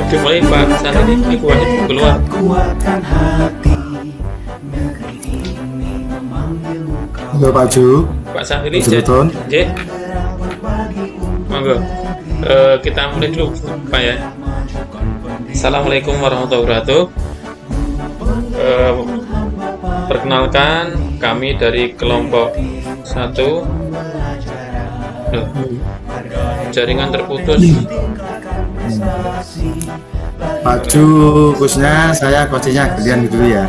Dimulai Pak Sandi ini kuahnya keluar. Kuatkan hati, negeri ini memanggilmu Halo Pak Ju, Pak Sandi Pak Juruton. Monggo. Kita mulai dulu Pak ya. Assalamualaikum warahmatullahi wabarakatuh. Perkenalkan kami dari kelompok 1. Jaringan terputus. Pak Ju, khususnya saya coachnya gantian dulu ya.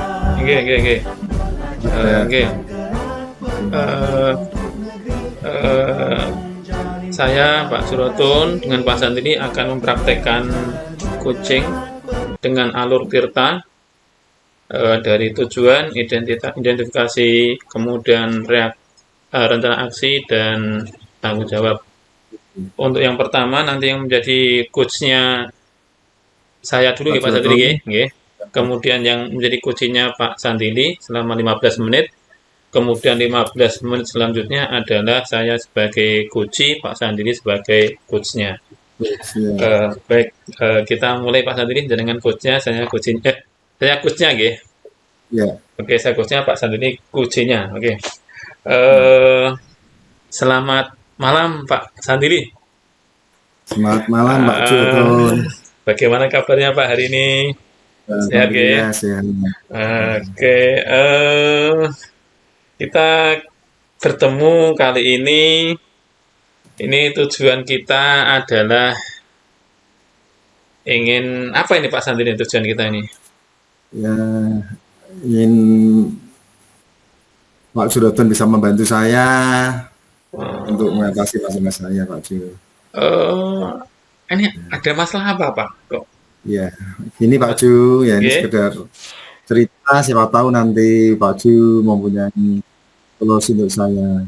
Oke. Saya Pak Surotun dengan Pak Santini akan mempraktekkan coaching dengan alur tirta dari tujuan, identifikasi, kemudian rencana aksi dan tanggung jawab. Untuk yang pertama nanti yang menjadi coachnya saya dulu ya Pak Santini, kemudian yang menjadi coachnya Pak Santini selama 15 menit. Kemudian 15 menit selanjutnya adalah saya sebagai coach, Pak Sandini sebagai coachnya. Baik, kita mulai Pak Sandini dengan coachnya, saya coachnya, Ya. Oke, saya coachnya, Pak Sandini coachnya. Oke. Selamat malam Pak Sandini. Selamat malam Pak Juruton. Bagaimana kabarnya Pak hari ini? Sehat ya? Sehat. Oke. Kita bertemu kali ini tujuan kita adalah ingin apa ini Pak Santini tujuan kita ini? Ya, ingin Pak Juruton bisa membantu saya untuk mengatasi masalah saya Pak Ju. Ini ada masalah apa Pak? Kok? Ya, ini Pak Ju, ya ini sekedar cerita, siapa tahu nanti Pak Ju mempunyai solusi untuk saya.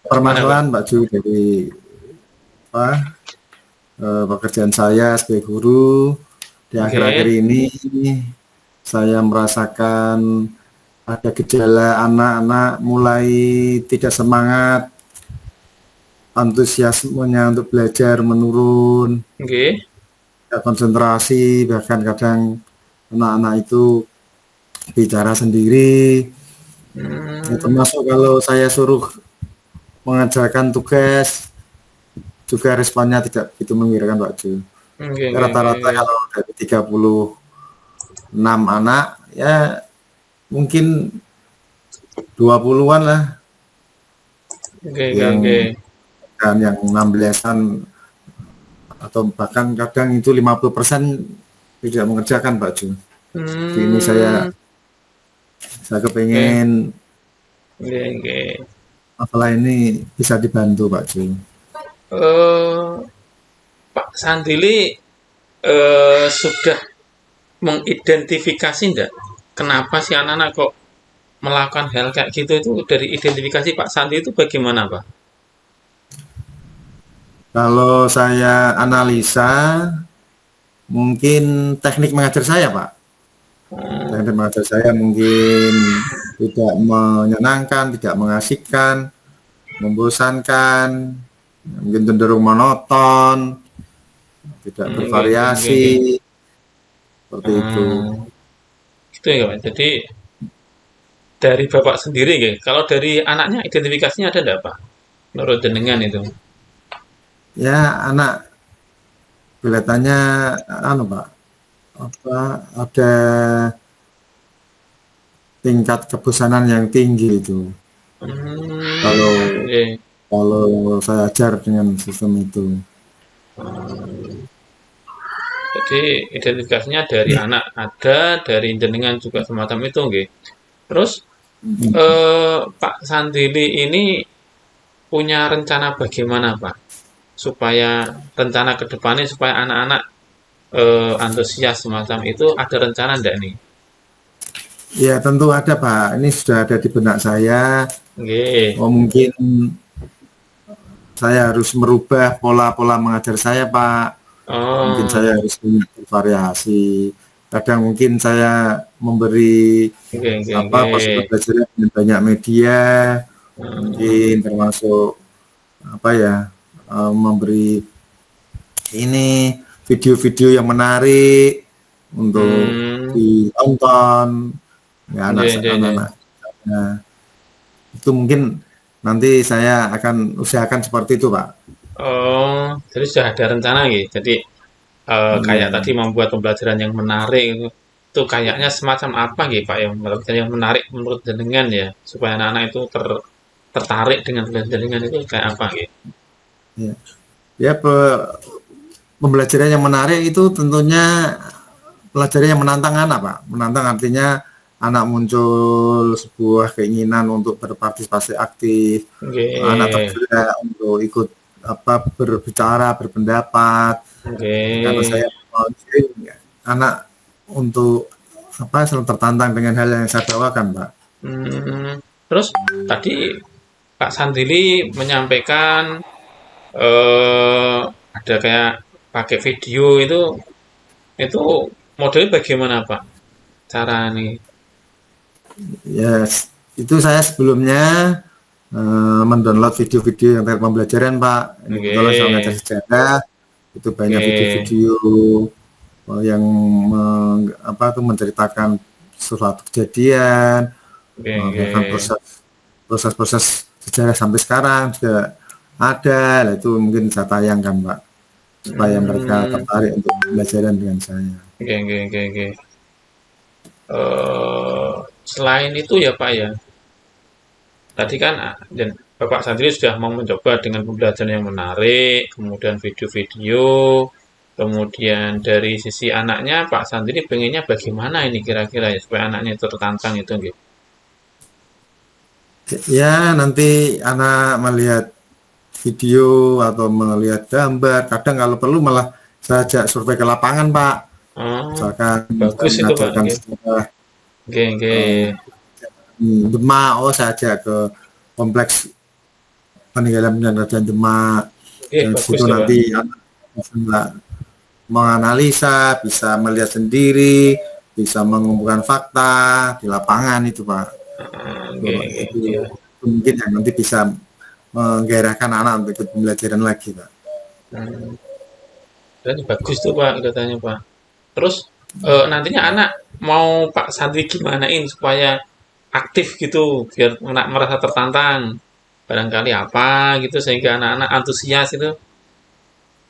Permasalahan Pak Ju, jadi pekerjaan saya sebagai guru di akhir-akhir ini saya merasakan ada gejala anak-anak mulai tidak semangat, antusiasmenya untuk belajar menurun, konsentrasi, bahkan kadang anak-anak itu bicara sendiri. Termasuk kalau saya suruh mengerjakan tugas juga responnya tidak begitu menggiurkan Pak Ju. Rata-rata kalau dari 36 anak ya mungkin 20-an lah yang 16-an atau bahkan kadang itu 50% tidak mengerjakan Pak Ju. Jadi ini saya kepengen masalah ini bisa dibantu Pak Ju. Pak Sandili sudah mengidentifikasi enggak kenapa si anak-anak kok melakukan hal kayak gitu? Itu dari identifikasi Pak Sandi itu bagaimana Pak? Kalau saya analisa mungkin teknik mengajar saya Pak. Teknik mengajar saya mungkin tidak menyenangkan, tidak mengasihkan, membosankan, mungkin cenderung monoton, tidak bervariasi, seperti itu. Gitu ya Pak. Jadi dari Bapak sendiri, kalau dari anaknya identifikasinya ada enggak Pak? Menurut jenengan itu? Ya anak kelihatannya Pak, ada tingkat kebosanan yang tinggi itu. Kalau saya ajar dengan sistem itu. Jadi identifikasinya dari anak ada, dari jenengan juga semacam itu, Terus Pak Sandili ini punya rencana bagaimana Pak? Supaya rencana ke depannya supaya anak-anak antusias semacam itu, ada rencana enggak nih? Ya tentu ada Pak, ini sudah ada di benak saya. Mungkin saya harus merubah pola-pola mengajar saya Pak. Mungkin saya harus bervariasi. Kadang mungkin saya memberi proses belajar dengan banyak media, mungkin termasuk memberi ini video-video yang menarik untuk ditonton ya anak-anak. Nah, itu mungkin nanti saya akan usahakan seperti itu, Pak. Oh, jadi sudah ada rencana gitu. Jadi kayak tadi membuat pembelajaran yang menarik itu kayaknya semacam apa gitu Pak yang menarik menurut jenengan ya supaya anak-anak itu tertarik dengan pembelajaran itu kayak apa gitu. Ya, ya pembelajaran yang menarik itu tentunya pelajaran yang menantang anak, Pak. Menantang artinya anak muncul sebuah keinginan untuk berpartisipasi aktif, anak tergerak untuk ikut berbicara, berpendapat. Karena saya anak untuk selalu tertantang dengan hal yang saya bawakan, Pak. Terus tadi Pak Sandili menyampaikan ada kayak pakai video itu modelnya bagaimana Pak? Cara nih? Ya, itu saya sebelumnya mendownload video-video yang terkait pembelajaran, Pak. Kalau saya ngajar sejarah, itu banyak video-video yang menceritakan suatu kejadian, proses-proses sejarah sampai sekarang juga ada. Itu mungkin saya tayangkan, Pak, supaya mereka tertarik untuk pembelajaran dengan saya. Oke. Selain itu ya Pak ya, tadi kan dan Bapak Sandri sudah mau mencoba dengan pembelajaran yang menarik, kemudian video-video, kemudian dari sisi anaknya Pak Sandri pengennya bagaimana ini kira-kira ya supaya anaknya itu tertantang itu gitu. Ya nanti anak melihat video atau melihat gambar, kadang kalau perlu malah saya ajak survei ke lapangan, Pak. Misalkan bagus itu Pak. Demak, saya ajak ke kompleks peninggalan kerajaan Demak. Dan situ nanti anak bisa menganalisa, bisa melihat sendiri, bisa mengumpulkan fakta di lapangan itu, Pak. Itu mungkin yang nanti bisa menggairahkan anak untuk ikut pembelajaran lagi, Pak. Dan bagus tuh Pak katanya Pak. Terus nantinya anak mau Pak Sandri gimanain supaya aktif gitu biar anak merasa tertantang barangkali apa gitu sehingga anak-anak antusias itu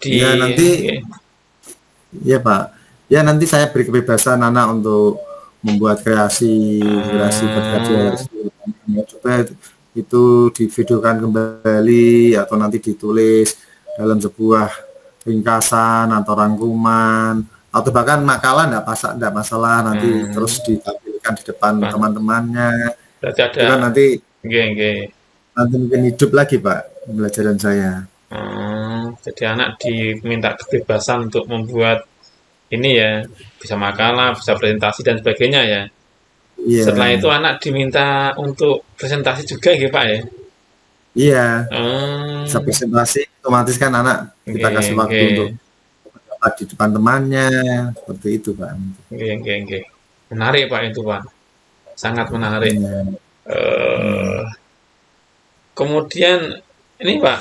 ya nanti ya Pak ya nanti saya beri kebebasan anak untuk membuat kreasi berkarya supaya itu divideokan kembali atau nanti ditulis dalam sebuah ringkasan atau rangkuman atau bahkan makalah enggak masalah nanti terus ditampilkan di depan teman-temannya. Berarti ada kan nanti nanti mungkin hidup lagi Pak pembelajaran saya. Jadi anak diminta kebebasan untuk membuat ini ya, bisa makalah, bisa presentasi dan sebagainya ya. Setelah itu anak diminta untuk presentasi juga ya Pak ya. Iya. Bisa presentasi otomatis kan anak kita kasih waktu untuk di depan temannya seperti itu Pak. Oke. Menarik Pak itu Pak, sangat menarik. Kemudian ini Pak,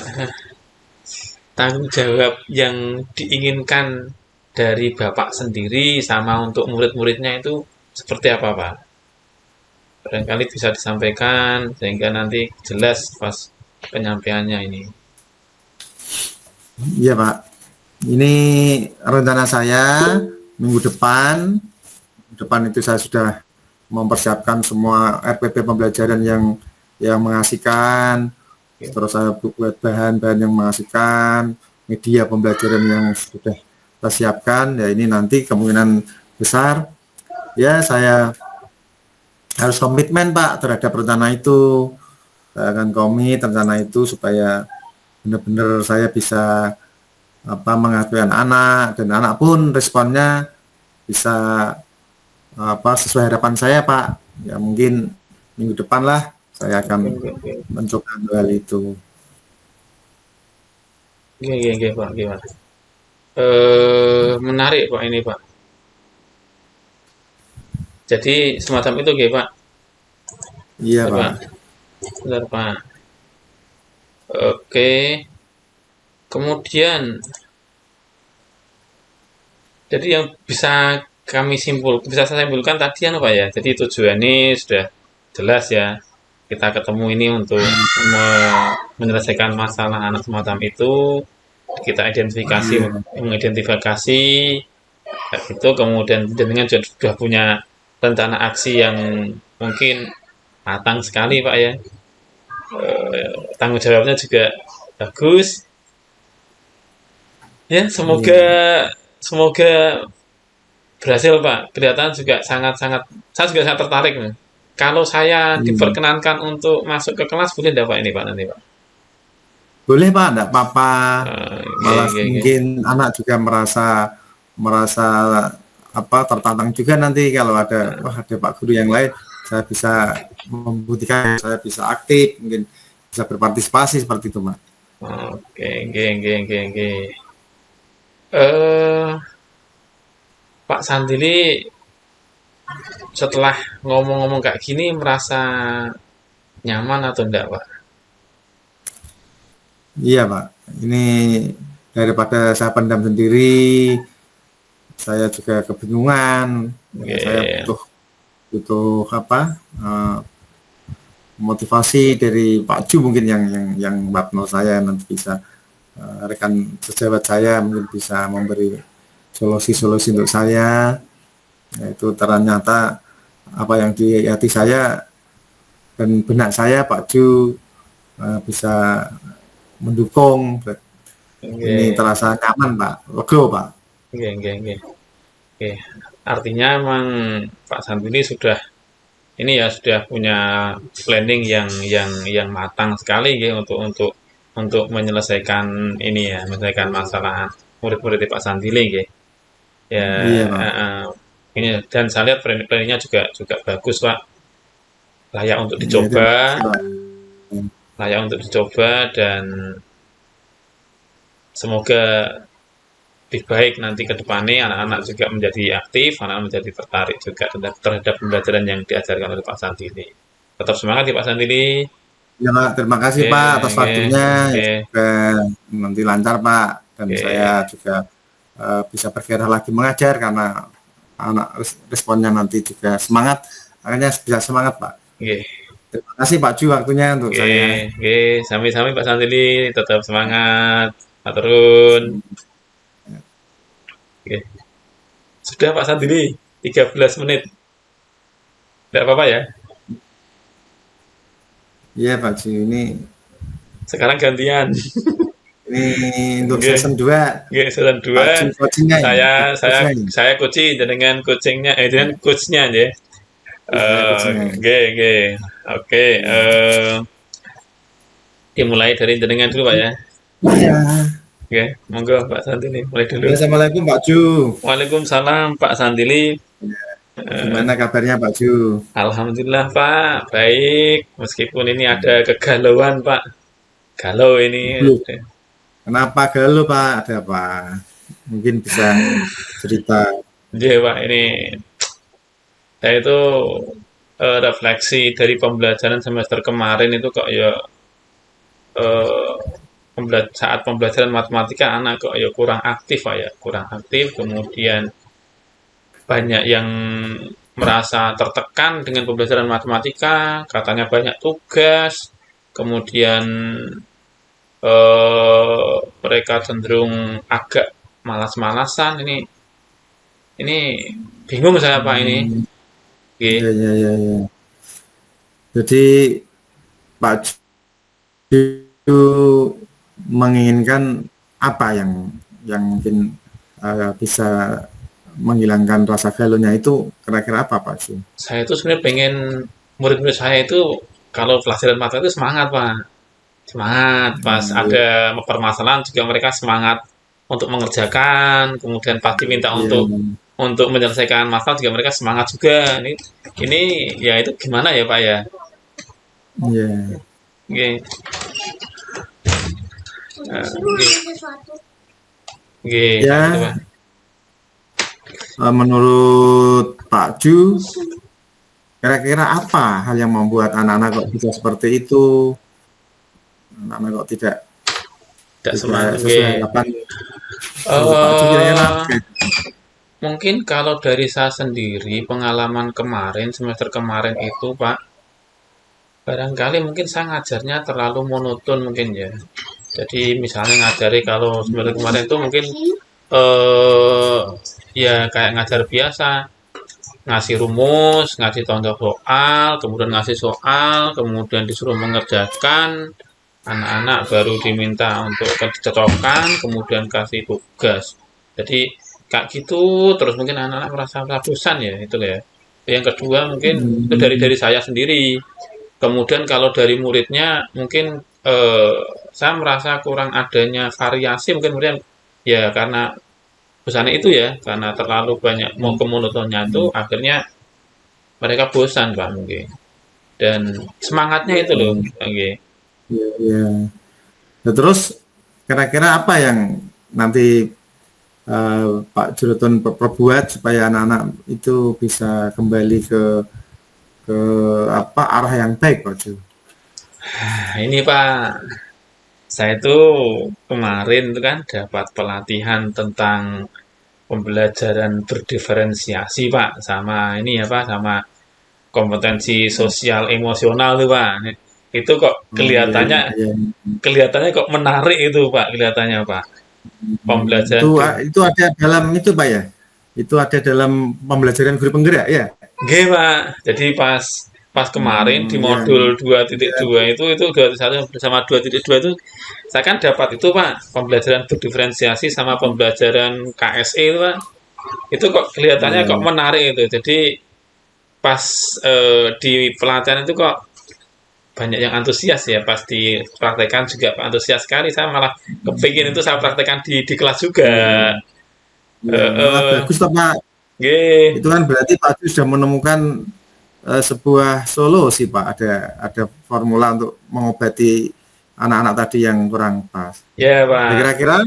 tanggung jawab yang diinginkan dari Bapak sendiri sama untuk murid-muridnya itu seperti apa Pak? Barangkali bisa disampaikan sehingga nanti jelas pas penyampaiannya ini. Iya Pak. Ini rencana saya minggu depan itu saya sudah mempersiapkan semua RPP pembelajaran yang mengasihkan, terus saya buat bahan-bahan yang mengasihkan, media pembelajaran yang sudah kita siapkan. Ya ini nanti kemungkinan besar ya saya harus komitmen Pak terhadap rencana itu. Saya akan komit rencana itu supaya benar-benar saya bisa menghasilkan anak dan anak pun responnya bisa sesuai harapan saya Pak. Ya mungkin minggu depan lah saya akan mencoba hal itu. Oke Pak, gimana? Menarik Pak ini Pak. Jadi semacam itu ya Pak. Iya Pak. Benar Pak. Oke. Kemudian Jadi yang bisa saya simpulkan tadi Pak ya. Jadi tujuannya sudah jelas ya. Kita ketemu ini untuk menyelesaikan masalah anak semacam itu. Kita Iya, mengidentifikasi itu, kemudian dengan sudah punya rencana aksi yang mungkin matang sekali Pak ya. Tanggung jawabnya juga bagus. Ya, semoga iya. semoga berhasil Pak. Kelihatan juga sangat-sangat, saya juga sangat tertarik nih. Kalau saya Iya. diperkenankan untuk masuk ke kelas, boleh enggak Pak ini Pak nanti Pak? Boleh Pak, enggak apa-apa. Oke, Malah oke, oke. mungkin anak juga merasa merasa apa tertantang juga nanti kalau ada wah ada Pak Guru yang lain, saya bisa membuktikan saya bisa aktif, mungkin bisa berpartisipasi seperti itu, Pak. Oke, oke, oke, oke, oke. Eh, Pak Sandili setelah ngomong-ngomong kayak gini merasa nyaman atau enggak Pak? Iya, Pak. Ini daripada saya pendam sendiri, saya juga kebingungan. Ya, saya Oke, butuh butuh apa? Motivasi dari Pak Ju mungkin yang partner saya nanti bisa rekan sejawat saya mungkin bisa memberi solusi-solusi untuk saya. Yaitu ternyata apa yang di hati saya dan benak saya Pak Ju bisa mendukung. Ini oke, terasa nyaman Pak, lega Pak. oke, oke, oke. Oke. Artinya emang Pak Sandili sudah ini ya sudah punya planning yang matang sekali ya untuk menyelesaikan ini ya, menyelesaikan masalah murid-murid Pak Sandili ya. Ya, Iya Pak. ini dan saya lihat planningnya juga bagus Pak, layak untuk Iya, terima dicoba, kasih Pak. dan semoga lebih baik nanti ke depannya anak-anak juga menjadi aktif, anak-anak menjadi tertarik juga terhadap pembelajaran yang diajarkan oleh Pak Santini. Tetap semangat ya Pak Santini. Ya Pak, terima kasih Oke, Pak atas oke, waktunya. Ya, oke, semoga nanti lancar Pak dan saya oke, juga bisa bergairah lagi mengajar karena anak responnya nanti juga semangat, akhirnya bisa semangat Pak. oke, Terima kasih Pak Ju waktunya untuk oke, saya. oke. Sami-sami Pak Santini, tetap semangat. Pak Turun. Oke. Sudah Pak Santini, 13 menit. Tidak apa-apa ya. Iya Pak Ju, Sekarang gantian. ini untuk Oke. season 2 Oke, season Pak 2 Ju coachingnya ini, saya saya coachnya ini. saya coaching dengan coachingnya dengan Ya, coachnya aja. saya coachnya. Oke, oke. Oke, dimulai dari jenengan dulu Pak ya. Iya. Oke, monggo Pak Santini mulai dulu. Assalamualaikum Pak Ju. Waalaikumsalam Pak Santili. Gimana kabarnya Pak Ju? Alhamdulillah Pak, baik. Meskipun ini ada kegalauan Pak. Galau ini. Loh, kenapa galau Pak? Ada apa? Mungkin bisa cerita. Iya Pak, ini saya itu refleksi dari pembelajaran semester kemarin itu kok ya eh, saat pembelajaran matematika anak kok ya kurang aktif Pak ya, kurang aktif. Kemudian banyak yang merasa tertekan dengan pembelajaran matematika, katanya banyak tugas, kemudian mereka cenderung agak malas-malasan. Ini bingung saya Pak ini. Hmm, Oke. ya, ya, ya, ya. Jadi Pak Ju menginginkan apa yang mungkin bisa menghilangkan rasa galaunya itu kira-kira apa Pak Ju? Saya itu sebenarnya pengen murid-murid saya itu kalau pelajaran matematika itu semangat Pak. Semangat pas Iya, ada permasalahan juga mereka semangat untuk mengerjakan, kemudian pasti minta iya, untuk menyelesaikan masalah juga mereka semangat juga. Ini ya itu gimana ya Pak ya? iya. Oke. Oke. Oke, gitu Ya, Pak. menurut Pak Ju, kira-kira apa hal yang membuat anak-anak kok bisa seperti itu? Anak-anak kok tidak Tidak tidak semangat. Oke. sesuai harapan menurut Pak Ju kira-kira Eh apa? Mungkin kalau dari saya sendiri, pengalaman kemarin, semester kemarin itu, Pak, barangkali mungkin saya ngajarnya terlalu monoton mungkin ya. Jadi misalnya ngajari kalau semester kemarin itu mungkin eh ya kayak ngajar biasa, ngasih rumus, ngasih contoh soal, kemudian ngasih soal, kemudian disuruh mengerjakan, anak-anak baru diminta untuk dicocokkan, kemudian kasih tugas. Jadi kayak gitu terus mungkin anak-anak merasa bosan ya itu ya. Yang kedua mungkin itu dari Hmm, saya sendiri. Kemudian kalau dari muridnya mungkin saya merasa kurang adanya variasi mungkin kemudian ya karena bosannya itu ya karena terlalu banyak mau kemonotonnya itu akhirnya mereka bosan Pak mungkin dan semangatnya itu loh oh, oke. iya, iya. Nah, terus kira-kira apa yang nanti Pak Jurutun perbuat supaya anak-anak itu bisa kembali ke apa arah yang baik, Pak Ju? Nah, ini Pak, saya itu kemarin itu kan dapat pelatihan tentang pembelajaran berdiferensiasi Pak sama ini ya Pak sama kompetensi sosial emosional tuh Pak. Itu kok Oh iya, iya, iya. kelihatannya kok menarik itu Pak kelihatannya Pak. Pembelajaran Itu ada dalam itu Pak ya? Itu ada dalam pembelajaran guru penggerak ya? Nggih, Pak. Jadi pas pas kemarin di Ya, modul dua titik ya, dua itu 2.1 bersama 2.2 itu saya kan dapat itu, Pak, pembelajaran berdiferensiasi sama pembelajaran KSE itu, Pak. Itu kok kelihatannya kok ya. menarik itu. Jadi pas di pelatihan itu kok banyak yang antusias ya pas dipraktekkan juga antusias sekali saya malah kepingin itu saya praktekkan di kelas juga. Ya, ya. Malah Eh, bagus Pak. Pak. nggih. Itu kan berarti Pak Ju sudah menemukan sebuah solusi Pak. Ada formula untuk mengobati anak-anak tadi yang kurang pas. Ya, Nah, Pak.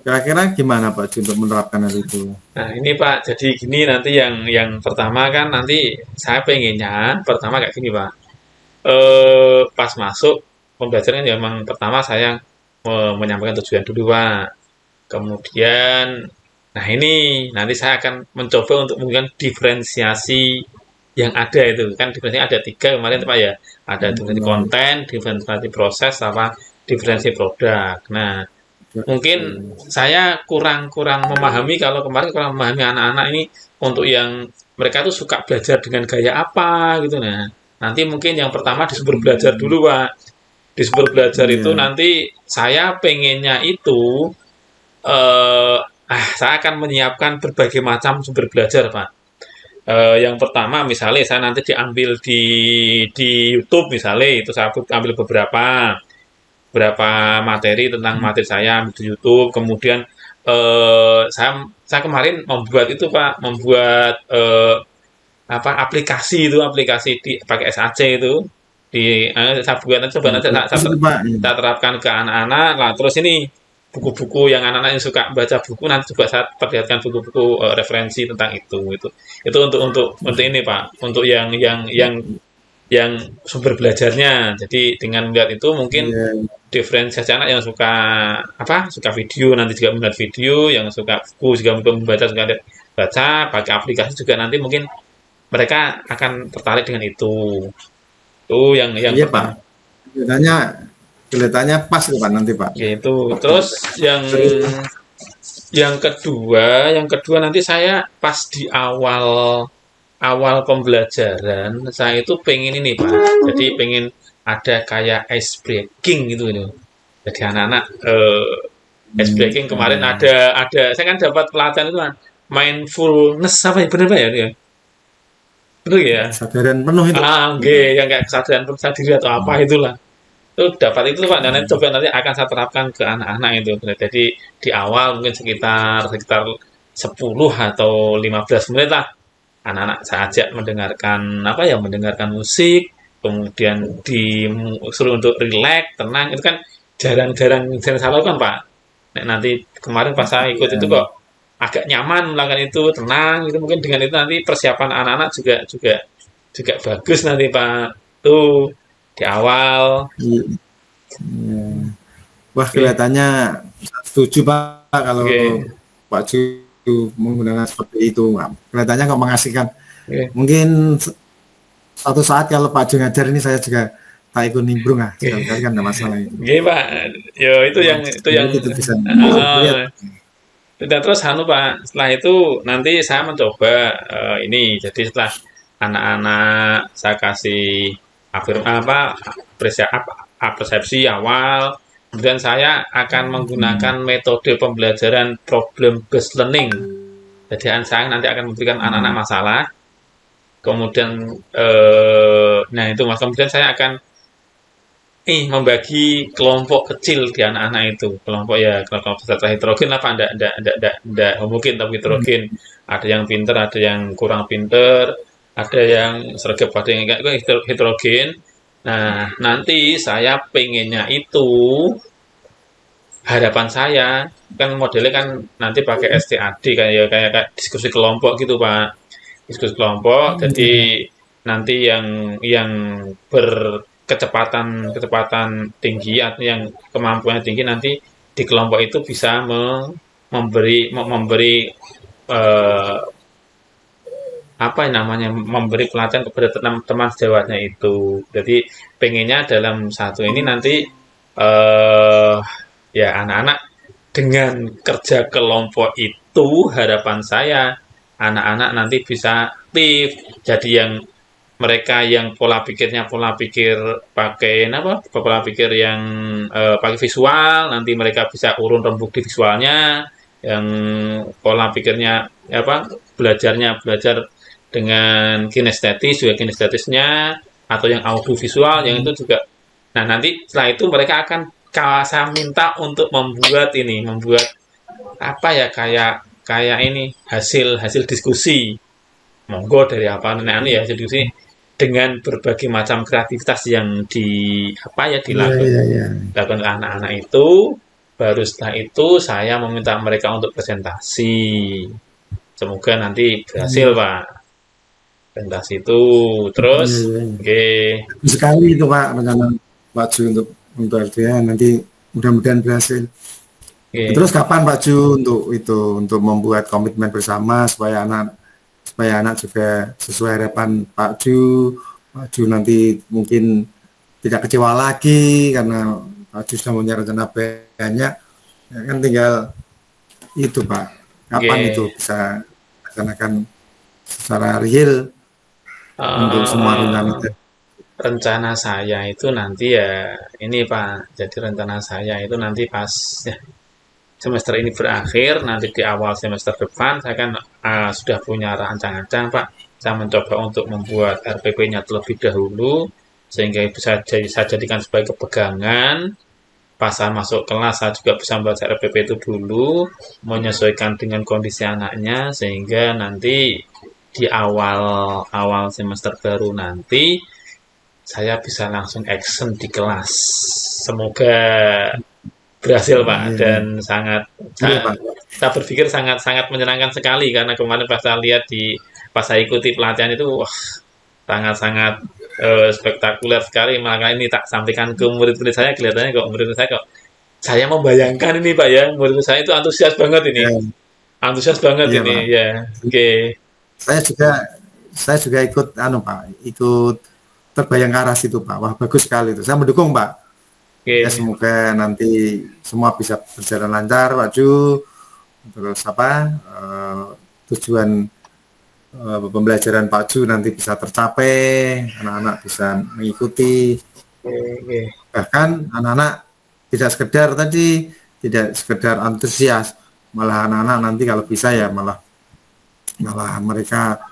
kira-kira gimana Pak Ju untuk menerapkan hal itu? Nah, ini Pak, jadi gini nanti yang pertama kan nanti saya pengennya pertama kayak gini Pak. Pas masuk pembelajaran ya memang pertama saya menyampaikan tujuan dulu Pak. Kemudian, nah ini nanti saya akan mencoba untuk menggunakan diferensiasi yang ada itu kan diferensiasi ada tiga kemarin Pak ya. Ada diferensiasi Ya, konten, diferensiasi proses, sama diferensiasi produk. Nah, ya, mungkin ya. saya kurang kurang memahami kalau kemarin kurang memahami anak-anak ini untuk yang mereka tuh suka belajar dengan gaya apa gitu nah. Nanti mungkin yang pertama di sumber belajar dulu, Pak. Di sumber belajar itu Iya, nanti saya pengennya itu saya akan menyiapkan berbagai macam sumber belajar, Pak. Yang pertama misalnya saya nanti diambil di YouTube misalnya itu saya ambil beberapa materi tentang materi saya di YouTube. Kemudian saya kemarin membuat itu Pak, membuat apa aplikasi pakai SAC itu saya buat nanti coba ya, nanti bagus itu Pak. Ya. saya terapkan ke anak-anak. Lah terus ini buku-buku yang anak-anak yang suka baca buku nanti juga saya perlihatkan buku-buku referensi tentang itu untuk ini Pak untuk yang sumber belajarnya. Jadi dengan melihat itu mungkin Iya, diferensiasi anak yang suka suka video nanti juga melihat video, yang suka buku juga membaca suka baca, pakai aplikasi juga nanti mungkin mereka akan tertarik dengan itu. Itu yang iya Pak. pertama. Kelihatannya kelihatannya pas itu Pak nanti Pak. Gitu. Terus yang kedua nanti saya pas di awal awal pembelajaran saya itu pengen ini Pak. Jadi pengen ada kayak ice breaking gitu loh. Jadi anak-anak ice breaking kemarin Ya. ada saya kan dapat pelatihan itu kan mindfulness apa ya bener Pak ya? Dia? Bener ya? Kesadaran penuh itu. Nggih, yang kayak kesadaran penuh diri atau apa itulah. Itu dapat itu Pak dan nanti coba nanti akan saya terapkan ke anak-anak itu. Jadi di awal mungkin sekitar sekitar 10 atau 15 menit lah anak-anak saya ajak mendengarkan mendengarkan musik, kemudian disuruh untuk rileks, tenang. Itu kan jarang-jarang saya lakukan Pak. Nanti kemarin pas saya ikut itu Ya. kok agak nyaman melakukan itu, tenang. Itu mungkin dengan itu nanti persiapan anak-anak juga juga juga bagus nanti Pak. Tuh di awal. Iya. Wah, Oke, kelihatannya setuju Pak kalau oke. Pak Ju menggunakan seperti itu. Kelihatannya kok mengasihkan. Oke. Mungkin suatu saat kalau Pak Ju ngajar ini saya juga tak ikut nimbrung sekali-kali kan nggak masalah itu. Oke, Pak. Yo, itu yang Itu bisa lihat. dan terus Pak, setelah itu nanti saya mencoba ini. Jadi setelah anak-anak saya kasih persepsi awal, kemudian saya akan menggunakan metode pembelajaran problem based learning. Jadi saya nanti akan memberikan anak-anak masalah, kemudian nah itu Mas, kemudian saya akan membagi kelompok kecil di anak-anak itu, kelompok peserta heterogen lah Pak, enggak homogen tapi heterogen. Ada yang pinter, ada yang kurang pinter, ada yang sergap, ada yang enggak heterogen. Nah, nanti saya pengennya itu, harapan saya kan modelnya kan nanti pakai STAD kayak diskusi kelompok gitu Pak, diskusi kelompok. Jadi nanti yang berkecepatan tinggi atau yang kemampuannya tinggi nanti di kelompok itu bisa memberi memberi pelatihan kepada teman sejawatnya itu. Jadi pengennya dalam satu ini nanti ya anak-anak dengan kerja kelompok itu, harapan saya anak-anak nanti bisa aktif. Jadi yang mereka yang pola pikir pakai pola pikir yang pakai visual, nanti mereka bisa urun rembuk di visualnya. Yang pola pikirnya belajar dengan kinestetis juga kinestetisnya, atau yang audiovisual yang itu juga. Nah, nanti setelah itu mereka akan saya minta untuk membuat kayak ini hasil diskusi. Monggo dari hasil diskusi dengan berbagai macam kreativitas yang dilakukan anak-anak itu. Baru setelah itu saya meminta mereka untuk presentasi. Semoga nanti berhasil Pak, presentasi itu. Terus sekali itu Pak rencana Pak Ju untuk RDA nanti mudah-mudahan berhasil. Terus kapan Pak Ju untuk membuat komitmen bersama supaya anak juga sesuai harapan Pak Ju nanti mungkin tidak kecewa lagi karena Pak Ju sudah punya rencana banyak, ya kan tinggal itu Pak, kapan itu bisa laksanakan secara real untuk semua rencana saya itu nanti ya ini Pak. Jadi rencana saya itu nanti pas semester ini berakhir, nanti di awal semester depan saya kan sudah punya rancang-rancang Pak. Saya mencoba untuk membuat RPP-nya terlebih dahulu sehingga bisa saya jadikan sebagai kepegangan. Pas saya masuk kelas saya juga bisa membaca RPP itu dulu, menyesuaikan dengan kondisi anaknya, sehingga nanti di awal semester baru nanti saya bisa langsung action di kelas. Semoga berhasil Pak, dan saya berpikir sangat menyenangkan sekali karena kemarin pas saya ikuti pelatihan itu sangat spektakuler sekali. Maka ini tak sampaikan ke murid-murid saya, kelihatannya saya membayangkan ini Pak ya, murid saya itu antusias banget ini. Antusias banget ini Pak. Ya. Oke. Saya juga ikut ikut terbayang ke arah situ Pak. Wah, bagus sekali itu. Saya mendukung Pak. Ya, semoga nanti semua bisa berjalan lancar Pak Ju. Terus tujuan pembelajaran Pak Ju nanti bisa tercapai, anak-anak bisa mengikuti. Bahkan anak-anak tidak sekedar antusias, malah anak-anak nanti kalau bisa ya malah mereka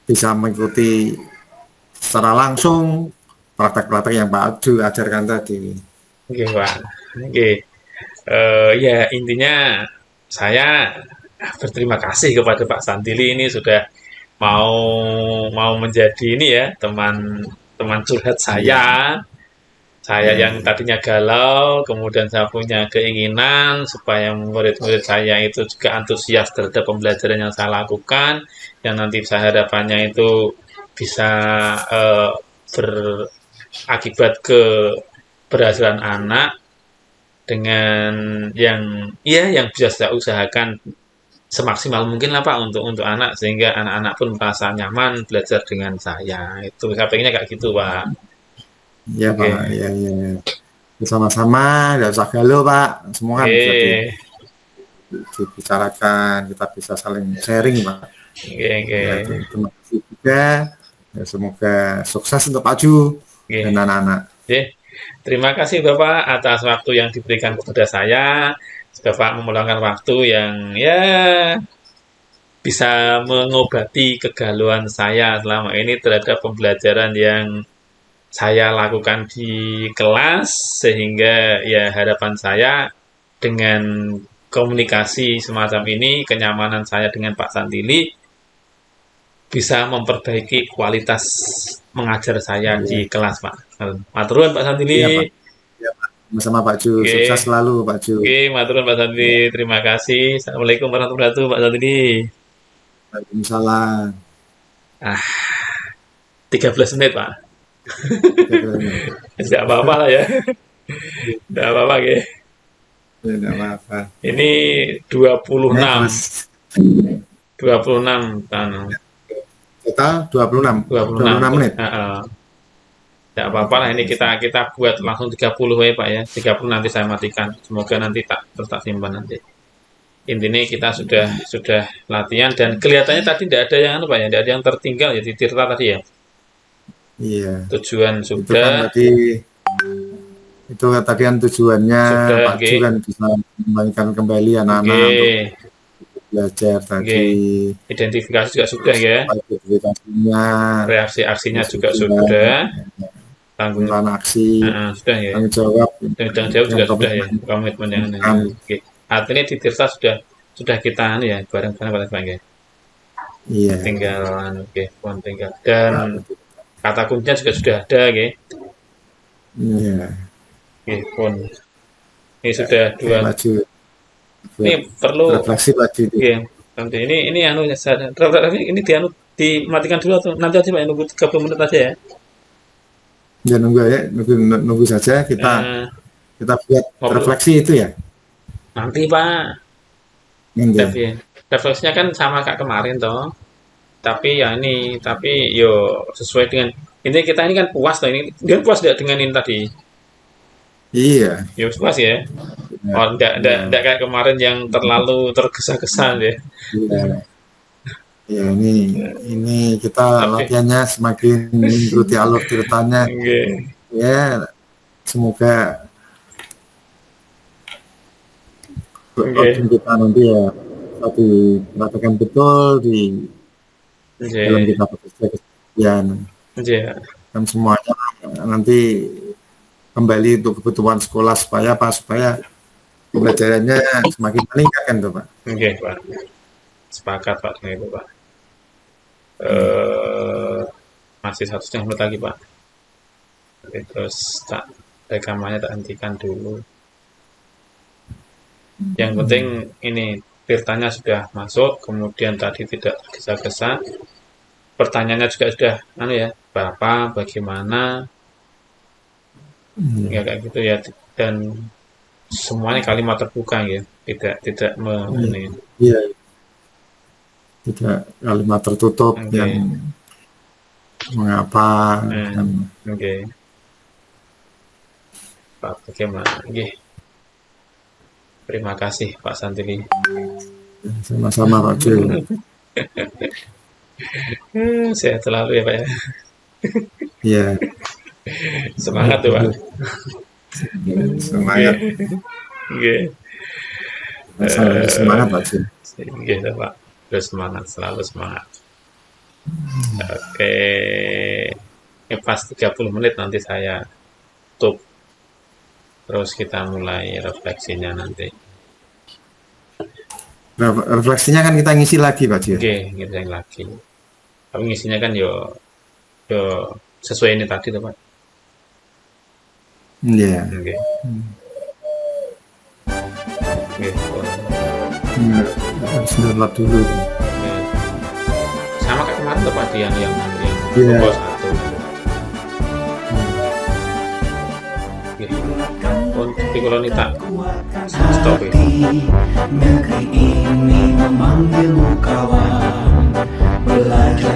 bisa mengikuti secara langsung praktek-praktek yang Pak Ju ajarkan tadi. Oke Pak. Oke. Ya intinya saya berterima kasih kepada Pak Santili ini sudah mau menjadi ini ya teman curhat saya. Saya yang tadinya galau, kemudian saya punya keinginan supaya murid-murid saya itu juga antusias terhadap pembelajaran yang saya lakukan, yang nanti saya harapannya itu bisa berakibat ke keberhasilan anak dengan yang bisa saya usahakan semaksimal mungkin lah Pak untuk anak sehingga anak-anak pun merasa nyaman belajar dengan saya. Itu saya pengennya kayak gitu Pak. Iya Oke. Pak, iya iya. Bersama-sama, nggak usah galau Pak. Semua kan bisa Oke. dibicarakan, kita bisa saling sharing Pak. Oke, oke. Ya, terima kasih juga. Ya, semoga sukses untuk Pak Ju Oke. dan anak-anak. Oke. Terima kasih Bapak atas waktu yang diberikan kepada saya. Bapak meluangkan waktu yang ya bisa mengobati kegalauan saya selama ini terhadap pembelajaran yang saya lakukan di kelas, sehingga ya harapan saya dengan komunikasi semacam ini, kenyamanan saya dengan Pak Santili bisa memperbaiki kualitas mengajar saya di kelas Pak. Matur nuwun Pak Santili. Iya Pak. Iya Pak. Sama Pak Ju. Oke. Sukses selalu Pak Ju. Oke, matur nuwun Pak Santili. Terima kasih. Assalamualaikum warahmatullahi wabarakatuh Pak Santili. Waalaikumsalam. 13 menit Pak. Tidak Tidak apa-apa lah ya. Tidak apa-apa ya. apa-apa. Ini 26. Ya, Mas. 26 kan. Total 26. 26 menit. Tidak apa-apa lah, ini kita buat langsung 30 ya Pak ya. 30 nanti saya matikan. Semoga nanti tak simpan nanti. Intinya kita sudah latihan dan kelihatannya tadi tidak ada yang Pak ya, tidak ada yang tertinggal ya di Tirta tadi ya. Iya. Tujuan Itu kan sudah. tadi itu tadi kan tujuannya Sudah, Pak Ju kan bisa mengembangkan kembali anak-anak untuk belajar tadi. Identifikasi juga sudah ya. Identifikasinya, Reaksi-aksinya juga sudah. Tanggungan aksi, sudah ya. tanggung jawab juga sudah ya. Komitmen yang oke. Artinya di Tirta sudah kita ya bareng-bareng Pak ya. Iya. Tinggal tinggal dan kata kuncinya juga sudah ada ya. Iya. Pun ini sudah dua. Ini perlu refleksi lagi. Iya. Nanti ini ini dimatikan dulu atau nanti aja Pak, nunggu 30 menit aja ya. Ya nunggu saja kita buat refleksi itu ya. Nanti Pak. Tapi refleksinya kan sama kayak kemarin toh. Tapi yo sesuai dengan ini, kita ini kan puas toh, ini dia puas tidak dengan ini tadi. Iya. Ya puas ya. Oh, enggak kayak kemarin yang terlalu tergesa-gesa ya. Ya ini kita latihannya semakin mengikuti alur ceritanya. Ya semoga kita nanti ya dilakukan betul di dalam kita bekerja keseharian. Dan semuanya nanti kembali untuk kebutuhan sekolah supaya pembelajarannya semakin meningkat kan tuh Pak. Oke Pak. Sepakat Pak dengan itu Pak. Masih 1,5 menit lagi Pak. Terus rekamannya tak hentikan dulu. Yang penting ini Tirtanya sudah masuk, kemudian tadi tidak tergesa-gesa. Pertanyaannya juga sudah berapa, bagaimana, ya kayak gitu ya, dan semuanya kalimat terbuka ya, tidak tidak kalimat tertutup yang mengapa. Pak, bagaimana? Terima kasih Pak Santili. Sama-sama Pak Ju. Sehat selalu ya Pak ya. Iya. Semangat tuh Pak. Semangat. Semangat Pak Ju. Pak. Terus semangat, selalu semangat. Oke. Pas 30 menit nanti saya tutup. Terus kita mulai refleksinya nanti. Refleksinya kan kita ngisi lagi Pak Ju. Oke, ngisi lagi. Tapi ngisinya kan yo sesuai ini tadi tuh Pak. Iya. Oke. Sebentar dulu. Sama kayak kemarin tuh Pak yang pokok 1. di koloni tak stop ya. Negeri ini memanggilmu kawan, belajar